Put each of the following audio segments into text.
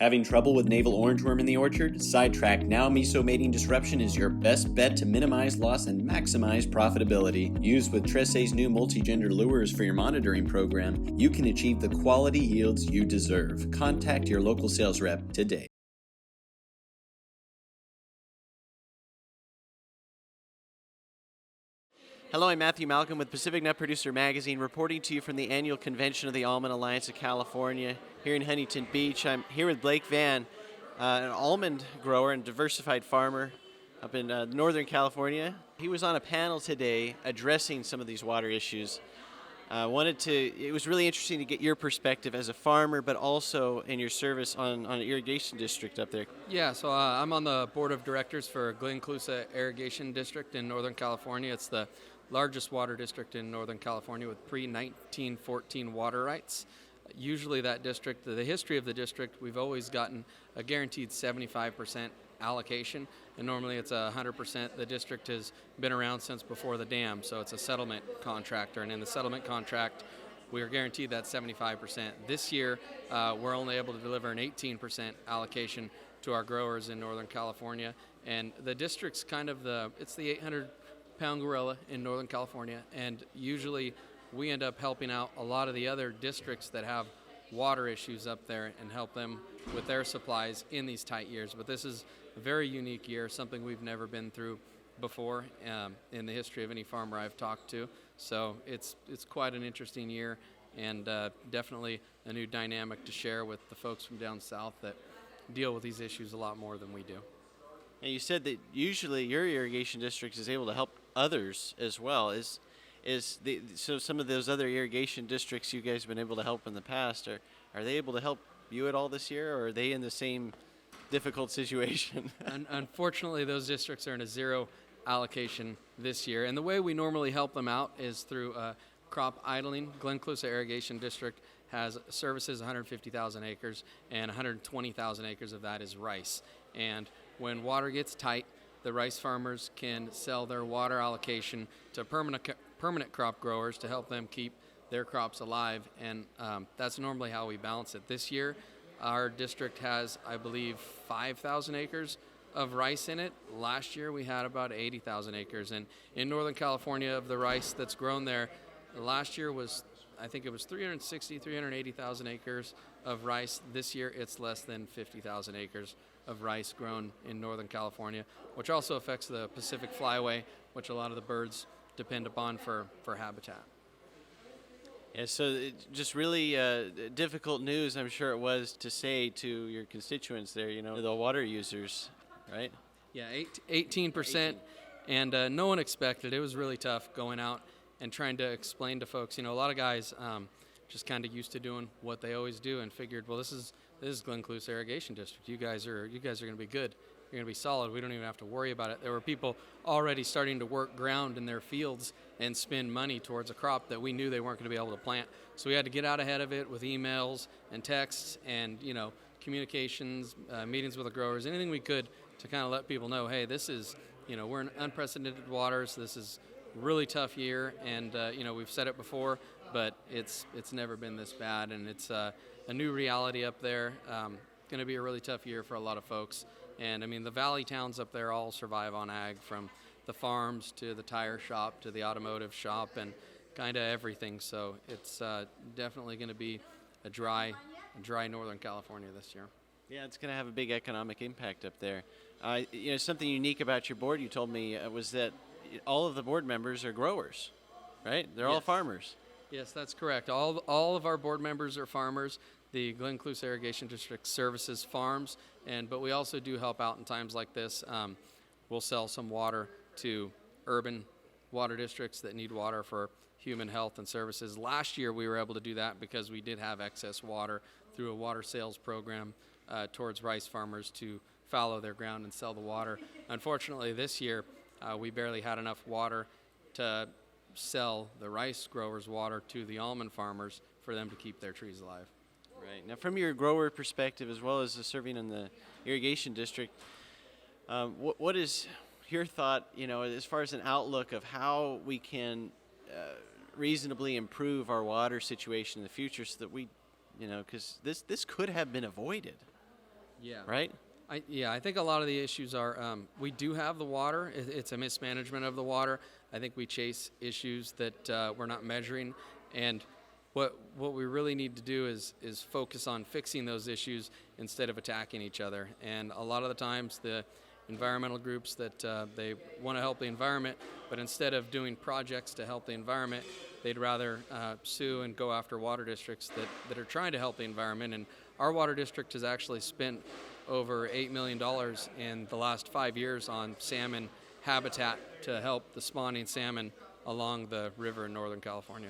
Having trouble with navel orangeworm in the orchard? Sidetrack Now Miso Mating Disruption is your best bet to minimize loss and maximize profitability. Used with Tresse's new multi-gender lures for your monitoring program, you can achieve the quality yields you deserve. Contact your local sales rep today. Hello, I'm Matthew Malcolm with Pacific Nut Producer Magazine, reporting to you from the annual convention of the Almond Alliance of California here in Huntington Beach. I'm here with Blake Vann, an almond grower and diversified farmer up in Northern California. He was on a panel today addressing some of these water issues. It was really interesting to get your perspective as a farmer, but also in your service on an irrigation district up there. Yeah, so I'm on the board of directors for Glen, Klausa Irrigation District in Northern California. It's the largest water district in Northern California with pre-1914 water rights. Usually that district, the history of the district, we've always gotten a guaranteed 75% allocation, and normally it's 100%. The district has been around since before the dam, so it's a settlement contractor, and in the settlement contract, we are guaranteed that 75%. This year, we're only able to deliver an 18% allocation to our growers in Northern California, and the district's kind of it's the 800-pound gorilla in Northern California, and usually we end up helping out a lot of the other districts that have water issues up there and help them with their supplies in these tight years. But this is a very unique year, something we've never been through before in the history of any farmer I've talked to. So it's quite an interesting year, and definitely a new dynamic to share with the folks from down south that deal with these issues a lot more than we do. And you said that usually your irrigation district is able to help others as well. So some of those other irrigation districts you guys have been able to help in the past, are they able to help you at all this year, or are they in the same difficult situation? Unfortunately, those districts are in a zero allocation this year, and the way we normally help them out is through crop idling. Glen Colusa Irrigation District services 150,000 acres, and 120,000 acres of that is rice. And when water gets tight, the rice farmers can sell their water allocation to permanent crop growers to help them keep their crops alive, and that's normally how we balance it. This year, our district has, I believe, 5,000 acres of rice in it. Last year, we had about 80,000 acres, and in Northern California, of the rice that's grown there, last year was, I think it was 380,000 acres of rice. This year, it's less than 50,000 acres of rice grown in Northern California, which also affects the Pacific Flyway, which a lot of the birds depend upon for habitat. Yeah, so just really difficult news, I'm sure it was, to say to your constituents there, the water users, right? Yeah, 18%, and no one expected it. It was really tough going out and trying to explain to folks. A lot of guys just kind of used to doing what they always do and figured, well, this is Glen Colusa Irrigation District. You guys are going to be good. You're going to be solid. We don't even have to worry about it. There were people already starting to work ground in their fields and spend money towards a crop that we knew they weren't going to be able to plant. So we had to get out ahead of it with emails and texts and communications, meetings with the growers, anything we could to kind of let people know, hey, this is we're in unprecedented waters. This is a really tough year, and we've said it before, but it's never been this bad, and it's a new reality up there. Going to be a really tough year for a lot of folks. And I mean, the valley towns up there all survive on ag, from the farms to the tire shop to the automotive shop and kind of everything. So it's definitely going to be a dry Northern California this year. Yeah, it's going to have a big economic impact up there. Something unique about your board, you told me, was that all of the board members are growers, right? They're all farmers. Yes, that's correct. All of our board members are farmers. The Glen Colusa Irrigation District services farms, but we also do help out in times like this. We'll sell some water to urban water districts that need water for human health and services. Last year, we were able to do that because we did have excess water through a water sales program towards rice farmers to fallow their ground and sell the water. Unfortunately, this year, we barely had enough water to sell the rice growers' water to the almond farmers for them to keep their trees alive. Right. Now, from your grower perspective, as well as serving in the irrigation district, what is your thought, as far as an outlook of how we can reasonably improve our water situation in the future, so that we, because this could have been avoided? Yeah. right? I think a lot of the issues are we do have the water. It's a mismanagement of the water. I think we chase issues that we're not measuring, and what we really need to do is focus on fixing those issues instead of attacking each other. And a lot of the times the environmental groups that they want to help the environment, but instead of doing projects to help the environment, they'd rather sue and go after water districts that are trying to help the environment. And our water district has actually spent over $8 million in the last 5 years on salmon habitat to help the spawning salmon along the river in Northern California.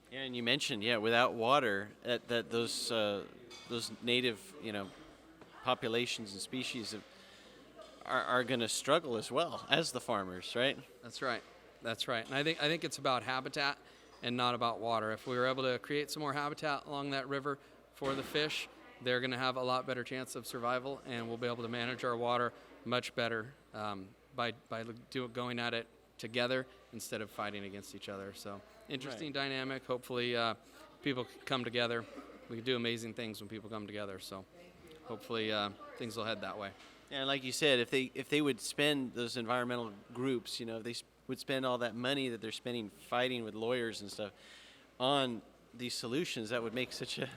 Yeah, and you mentioned, without water, that those native, populations and species are going to struggle as well as the farmers, right? That's right. And I think it's about habitat and not about water. If we were able to create some more habitat along that river for the fish, they're going to have a lot better chance of survival, and we'll be able to manage our water much better by going at it together instead of fighting against each other. So interesting dynamic. Hopefully people come together. We can do amazing things when people come together. So hopefully things will head that way. Yeah, and like you said, if they would spend those environmental groups, if they would spend all that money that they're spending fighting with lawyers and stuff on these solutions, that would make such a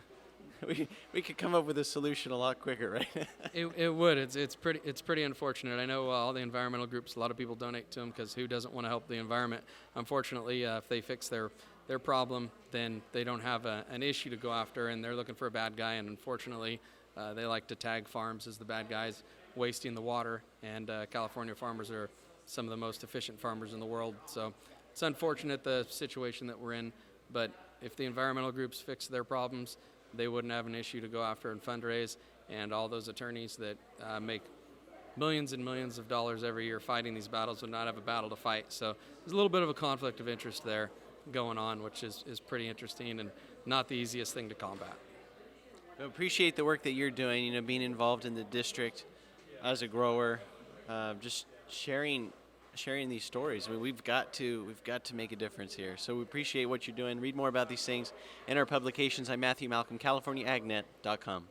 we could come up with a solution a lot quicker, right? It would. It's pretty unfortunate. I know all the environmental groups, a lot of people donate to them because who doesn't want to help the environment? Unfortunately, if they fix their problem, then they don't have an issue to go after, and they're looking for a bad guy. And unfortunately, they like to tag farms as the bad guys, wasting the water. And California farmers are some of the most efficient farmers in the world. So it's unfortunate the situation that we're in. But if the environmental groups fix their problems, they wouldn't have an issue to go after and fundraise, and all those attorneys that make millions and millions of dollars every year fighting these battles would not have a battle to fight. So there's a little bit of a conflict of interest there going on, which is pretty interesting and not the easiest thing to combat. I appreciate the work that you're doing, being involved in the district as a grower, just sharing these stories. I mean, we've got to make a difference here. So we appreciate what you're doing. Read more about these things in our publications. I'm Matthew Malcolm, CaliforniaAgNet.com.